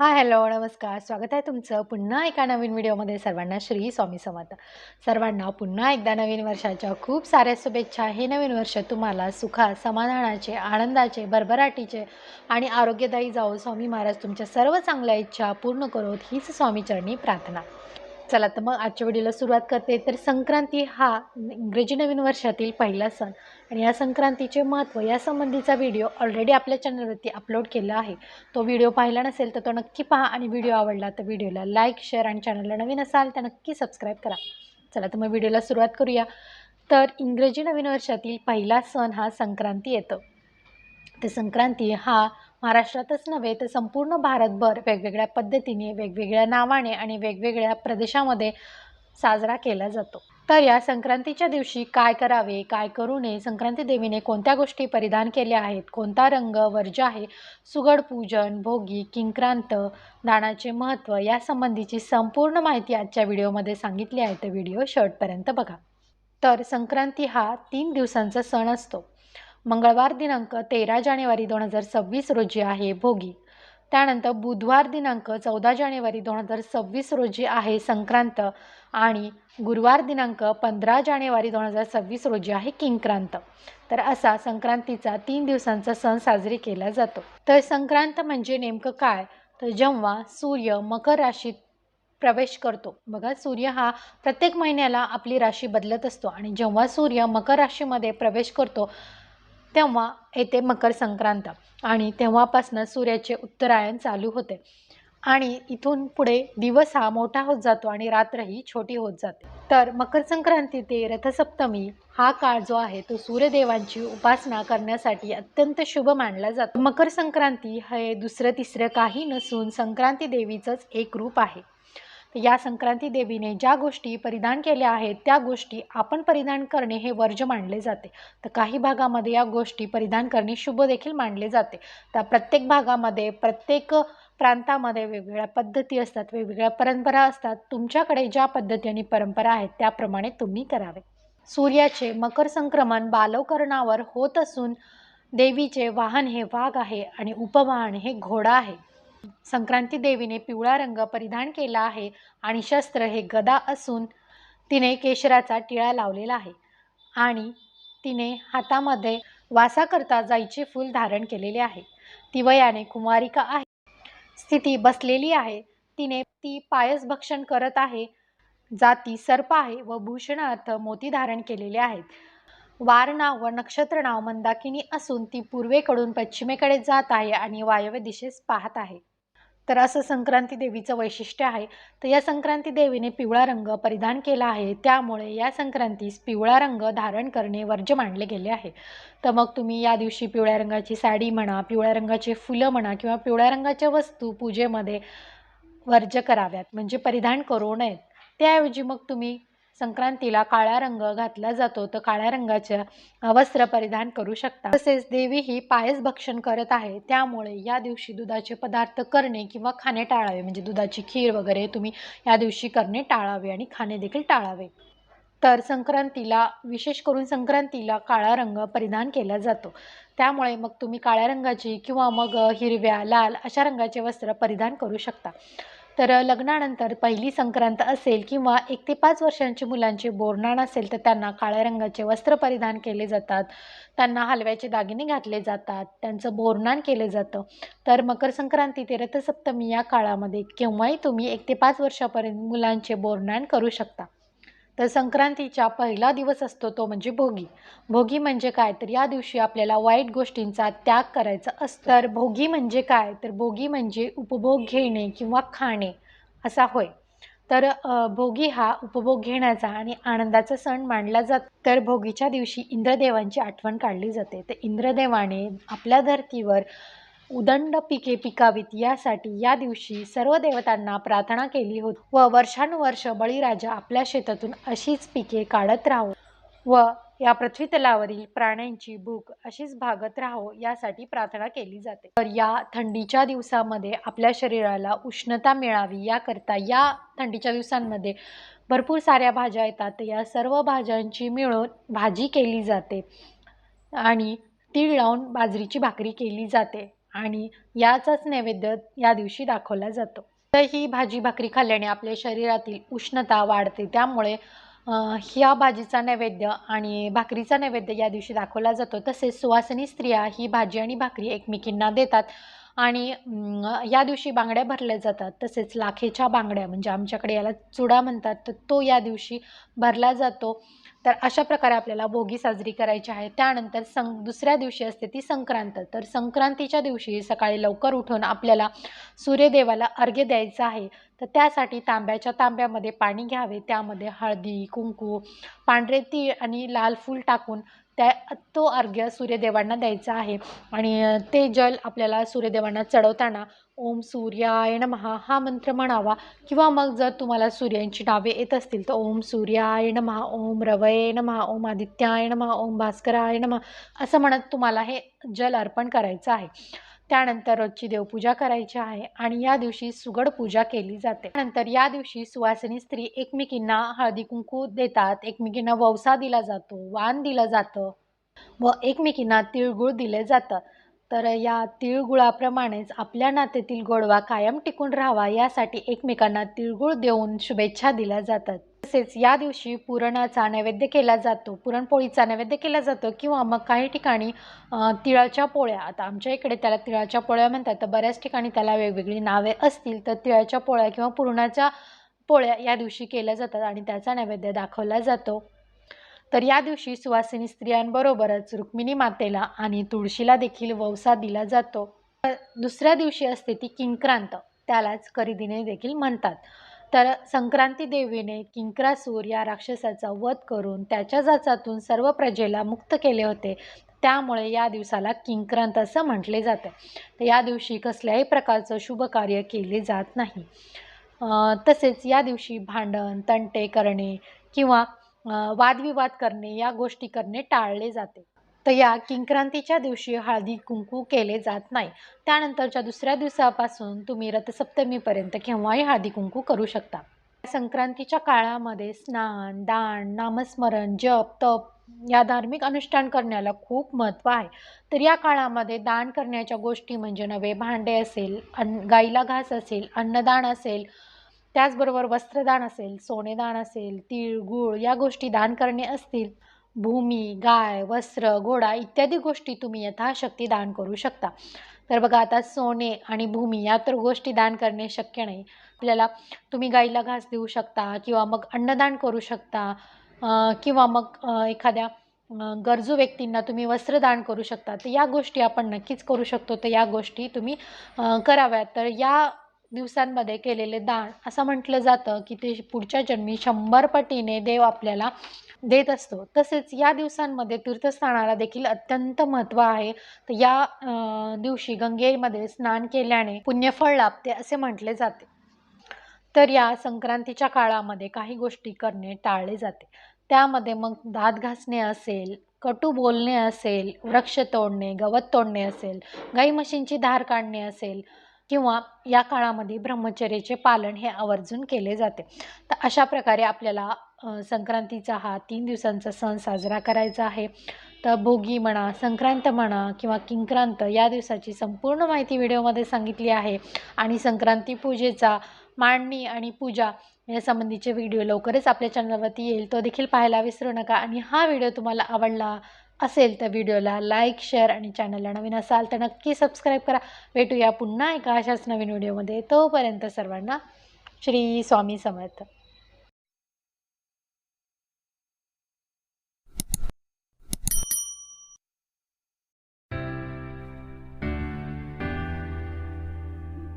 Hello, नमस्कार. स्वागत आहे तुमचं पुन्हा एका नवीन व्हिडिओमध्ये. सर्वांना श्री स्वामी समर्थ. सर्वांना पुन्हा एकदा नवीन वर्षाच्या खूप साऱ्या शुभेच्छा. हे नवीन वर्ष तुम्हाला सुखात, समाधानाचे, आनंदाचे, भरभराटीचे आणि आरोग्यदायी जावो. स्वामी महाराज तुमच्या सर्व चांगल्या इच्छा पूर्ण करोत, हीच स्वामीचरणी प्रार्थना. चला तर मग आजच्या व्हिडिओला सुरुवात करते. तर संक्रांती हा इंग्रजी नवीन वर्षातील पहिला सण आणि या संक्रांतीचे महत्त्व यासंबंधीचा व्हिडिओ ऑलरेडी आपल्या चॅनलवरती अपलोड केला आहे. तो व्हिडिओ पाहिला नसेल तर तो नक्की पहा आणि व्हिडिओ आवडला तर व्हिडिओला लाईक, शेअर आणि चॅनलला नवीन असाल तर नक्की सबस्क्राईब करा. चला तर मग व्हिडिओला सुरुवात करूया. तर इंग्रजी नवीन वर्षातील पहिला सण हा संक्रांती येतो. तर संक्रांती हा महाराष्ट्रातच नव्हे तर संपूर्ण भारतभर वेगवेगळ्या पद्धतीने, वेगवेगळ्या नावाने आणि वेगवेगळ्या प्रदेशामध्ये साजरा केला जातो. तर या संक्रांतीच्या दिवशी काय करावे, काय करू नये, संक्रांती देवीने कोणत्या गोष्टी परिधान केल्या आहेत, कोणता रंग वर्ज्य आहे, सुगड पूजन, भोगी, किंक्रांत, दानाचे महत्त्व यासंबंधीची संपूर्ण माहिती आजच्या व्हिडिओमध्ये सांगितली आहे. तर व्हिडिओ शेवटपर्यंत बघा. तर संक्रांती हा 3 दिवसांचा सण असतो. मंगळवार दिनांक 13 जानेवारी 2026 रोजी आहे भोगी. त्यानंतर बुधवार दिनांक 14 जानेवारी 2026 रोजी आहे संक्रांत आणि गुरुवार दिनांक 15 जानेवारी 2026 रोजी आहे किंक्रांत. तर असा संक्रांतीचा 3 दिवसांचा सण साजरी केला जातो. तर संक्रांत म्हणजे नेमकं काय? तर जेव्हा सूर्य मकर राशीत प्रवेश करतो. बघा, सूर्य हा प्रत्येक महिन्याला आपली राशी बदलत असतो आणि जेव्हा सूर्य मकर राशीमध्ये प्रवेश करतो तेव्हा येते मकर संक्रांत आणि तेव्हापासून सूर्याचे उत्तरायण चालू होते आणि इथून पुढे दिवस हा मोठा होत जातो आणि रात्र ही छोटी होत जाते. तर मकर संक्रांती ते रथसप्तमी हा काळ जो आहे तो सूर्यदेवांची उपासना करण्यासाठी अत्यंत शुभ मानला जातो. मकर संक्रांती हे दुसरं तिसरं काही नसून संक्रांती देवीचंच एक रूप आहे. या संक्रांती देवीने ज्या गोष्टी परिधान केल्या आहेत त्या गोष्टी आपण परिधान करणे हे वर्ज्य मानले जाते. तर काही भागामध्ये या गोष्टी परिधान करणे शुभ देखील मानले जाते. तर प्रत्येक भागामध्ये, प्रत्येक प्रांतामध्ये वेगवेगळ्या पद्धती असतात, वेगवेगळ्या परंपरा असतात. तुमच्याकडे ज्या पद्धती आणि परंपरा आहेत त्याप्रमाणे तुम्ही करावे. सूर्याचे मकर संक्रमण बालवकरणावर होत असून देवीचे वाहन हे वाघ आहे आणि उपवाहन हे घोडा आहे. संक्रांती देवीने पिवळा रंग परिधान केला आहे आणि शस्त्र हे गदा असून तिने केशराचा टिळा लावलेला आहे आणि तिने हातामध्ये वासाकरता जाईचे फूल धारण केलेले आहे. ती वयाने कुमारिका आहे. स्थिती बसलेली आहे. ती पायस भक्षण करत आहे. जाती सर्प आहे व भूषणार्थ मोती धारण केलेले आहेत. वार नाव व नक्षत्र नाव मंदाकिनी असून ती पूर्वेकडून पश्चिमेकडे जात आहे आणि वायव्य दिशेस पाहत आहे. तर असं संक्रांती देवीचं वैशिष्ट्य आहे. तर या संक्रांती देवीने पिवळा रंग परिधान केला आहे, त्यामुळे या संक्रांतीस पिवळा रंग धारण करणे वर्ज्य मानले गेले आहे. तर मग तुम्ही या दिवशी पिवळ्या रंगाची साडी म्हणा, पिवळ्या रंगाचे फुलं म्हणा किंवा पिवळ्या रंगाच्या वस्तू पूजेमध्ये वर्ज्य कराव्यात, म्हणजे परिधान करू नयेत. त्याऐवजी मग तुम्ही संक्रांतीला काळा रंग घातला जातो तर काळ्या रंगाच्या वस्त्र परिधान करू शकता. तसेच देवी ही पायस भक्षण करत आहे, त्यामुळे या दिवशी दुधाचे पदार्थ करणे किंवा खाणे टाळावे, म्हणजे दुधाची खीर वगैरे तुम्ही या दिवशी करणे टाळावे आणि खाणे देखील टाळावे. तर संक्रांतीला, विशेष करून संक्रांतीला काळा रंग परिधान केला जातो, त्यामुळे मग तुम्ही काळ्या रंगाची किंवा मग हिरव्या, लाल अशा रंगाचे वस्त्र परिधान करू शकता. तर लग्नानंतर पहिली संक्रांत असेल किंवा 1 ते 5 वर्षांच्या मुलांचे बोरनान असेल तर त्यांना काळ्या रंगाचे वस्त्र परिधान केले जातात, त्यांना हलव्याचे दागिने घातले जातात, त्यांचं बोरनान केलं जातं. तर मकर संक्रांती ते रथसप्तमी या काळामध्ये केव्हाही तुम्ही 1 ते 5 वर्षापर्यंत मुलांचे बोरनान करू शकता. तर संक्रांतीचा पहिला दिवस असतो तो म्हणजे भोगी. भोगी म्हणजे काय? तर या दिवशी आपल्याला वाईट गोष्टींचा त्याग करायचा असतो. तर भोगी म्हणजे काय? तर भोगी म्हणजे उपभोग घेणे किंवा खाणे असा होय. तर भोगी हा उपभोग घेण्याचा आणि आनंदाचा सण मानला जातो. तर भोगीच्या दिवशी इंद्रदेवांची आठवण काढली जाते. तर इंद्रदेवाने आपल्या धर्तीवर उदंड पिके पिकावीत यासाठी या दिवशी सर्व देवतांना प्रार्थना केली होती व वर्षानुवर्ष बळीराजा आपल्या शेतातून अशीच पिके काढत राहो व या पृथ्वीतलावरील प्राण्यांची भूक अशीच भागत राहो यासाठी प्रार्थना केली जाते. तर या थंडीच्या दिवसामध्ये आपल्या शरीराला उष्णता मिळावी याकरता या थंडीच्या दिवसांमध्ये भरपूर साऱ्या भाज्या येतात. या सर्व भाज्यांची मिळून भाजी केली जाते आणि तीळ लावून बाजरीची भाकरी केली जाते आणि याचाच नैवेद्य या दिवशी दाखवला जातो. तर ही भाजी भाकरी खाल्ल्याने आपल्या शरीरातील उष्णता वाढते, त्यामुळे ह्या भाजीचा नैवेद्य आणि भाकरीचा नैवेद्य या दिवशी दाखवला जातो. तसेच सुवासिनी स्त्रिया ही भाजी आणि भाकरी एकमेकींना देतात आणि या दिवशी बांगड्या भरल्या जातात. तसेच लाखेच्या बांगड्या म्हणजे आमच्याकडे याला चुडा म्हणतात, तर तो या दिवशी भरला जातो. तर अशा प्रकारे आपल्याला भोगी साजरी करायची आहे. त्यानंतर दुसऱ्या दिवशी असते ती संक्रांत. तर संक्रांतीच्या दिवशी सकाळी लवकर उठून आपल्याला सूर्यदेवाला अर्घ्य द्यायचं आहे. तर त्यासाठी तांब्यामध्ये पाणी घ्यावे. त्यामध्ये हळदी, कुंकू, पांढरे तीळ आणि लाल फूल टाकून तो अर्घ्य सूर्यदेवांना द्यायचा आहे. आणि ते जल आपल्याला सूर्यदेवांना चढवताना ओम सूर्याय नमः हा मंत्र म्हणावा, किंवा मग जर तुम्हाला सूर्यांची नावे येत असतील तर ओम सूर्याय नमः, ओम रवये नमः, ओम आदित्याय नमः, ओम भास्कराय नमः असं म्हणत तुम्हाला हे जल अर्पण करायचं आहे. त्यानंतर रोजची देवपूजा करायची आहे आणि या दिवशी सुगड पूजा केली जाते. त्यानंतर या दिवशी सुवासिनी स्त्री एकमेकींना हळदी कुंकू देतात, एकमेकींना ववसा दिला जातो, वाण दिलं जातं व एकमेकींना तिळगुळ दिले जातं. तर या तिळगुळाप्रमाणेच आपल्या नात्यातील गोडवा कायम टिकून राहावा यासाठी एकमेकांना तिळगुळ देऊन शुभेच्छा दिल्या जातात. तसेच या दिवशी पुरणाचा नैवेद्य केला जातो, पुरणपोळीचा नैवेद्य केला जातो, किंवा मग काही ठिकाणी तिळाच्या पोळ्या, आता आमच्या इकडे त्याला तिळाच्या पोळ्या म्हणतात, तर बऱ्याच ठिकाणी त्याला वेगवेगळी नावे असतील. तर तिळाच्या पोळ्या किंवा पुरणाच्या पोळ्या या दिवशी केल्या जातात आणि त्याचा नैवेद्य दाखवला जातो. तर या दिवशी सुवासिनी स्त्रियांबरोबरच रुक्मिणी मातेला आणि तुळशीला देखील ववसा दिला जातो. दुसऱ्या दिवशी असते ती किंक्रांत, त्यालाच करिदिने देखील म्हणतात. तर संक्रांती देवीने किंक्रासूर या राक्षसाचा वध करून त्याच्या जाचातून सर्व प्रजेला मुक्त केले होते. त्यामुळे या दिवसाला किंक्रांत असं म्हटले जाते. तर या दिवशी कसल्याही प्रकारचं शुभ कार्य केले जात नाही. तसेच या दिवशी भांडण, तंटे करणे किंवा वादविवाद करणे या गोष्टी करणे टाळले जाते. तर या किंक्रांतीच्या दिवशी हळदी कुंकू केले जात नाही. त्यानंतरच्या दुसऱ्या दिवसापासून तुम्ही रथसप्तमीपर्यंत केव्हाही हळदी कुंकू करू शकता. संक्रांतीच्या काळामध्ये स्नान, दान, नामस्मरण, जप, तप या धार्मिक अनुष्ठान करण्याला खूप महत्त्व आहे. तर या काळामध्ये दान करण्याच्या गोष्टी म्हणजे नवे भांडे असेल, गाईला घास असेल, अन्नदान असेल, त्याचबरोबर वस्त्रदान असेल, सोनेदान असेल, तीळ, गूळ या गोष्टी दान करणे असतील, भूमी, गाय, वस्त्र, घोडा इत्यादी गोष्टी तुम्ही यथाशक्ती दान करू शकता. तर बघा, आता सोने आणि भूमी या तर गोष्टी दान करणे शक्य नाही. आपल्याला तुम्ही गाईला घास देऊ शकता, किंवा मग अन्नदान करू शकता, किंवा मग एखाद्या गरजू व्यक्तींना तुम्ही वस्त्रदान करू शकता. तर या गोष्टी आपण नक्कीच करू शकतो. तर या गोष्टी तुम्ही कराव्यात. तर या दिवसांमध्ये केलेले दान असं म्हटलं जातं की ते पुढच्या जन्मी 100 पटीने देव आपल्याला देत असतो. तसेच या दिवसांमध्ये तीर्थस्थानाला देखील अत्यंत महत्त्व आहे. तर या दिवशी गंगेमध्ये स्नान केल्याने पुण्यफळ लाभते असे म्हटले जाते. तर या संक्रांतीच्या काळामध्ये काही गोष्टी करणे टाळले जाते. त्यामध्ये मग दात घासणे असेल, कटू बोलणे असेल, वृक्ष तोडणे, गवत तोडणे असेल, गाई म्हशींची धार काढणे असेल, किंवा या काळामध्ये ब्रह्मचर्याचे पालन हे आवर्जून केले जाते. तर अशा प्रकारे आपल्याला संक्रांतीचा हा 3 दिवसांचा सण साजरा करायचा आहे. तर भोगी म्हणा, संक्रांत म्हणा किंवा किंक्रांत या दिवसाची संपूर्ण माहिती व्हिडिओमध्ये सांगितली आहे. आणि संक्रांती पूजेचा मांडणी आणि पूजा यासंबंधीचे व्हिडिओ लवकरच आपल्या चॅनलवरती येईल, तो देखील पाहायला विसरू नका. आणि हा व्हिडिओ तुम्हाला आवडला असेल तर व्हिडिओला लाईक, शेअर आणि चॅनलला नवीन असाल तर नक्की सबस्क्राईब करा. भेटूया पुन्हा एका अशाच नवीन व्हिडिओमध्ये. तोपर्यंत सर्वांना श्री स्वामी समर्थ.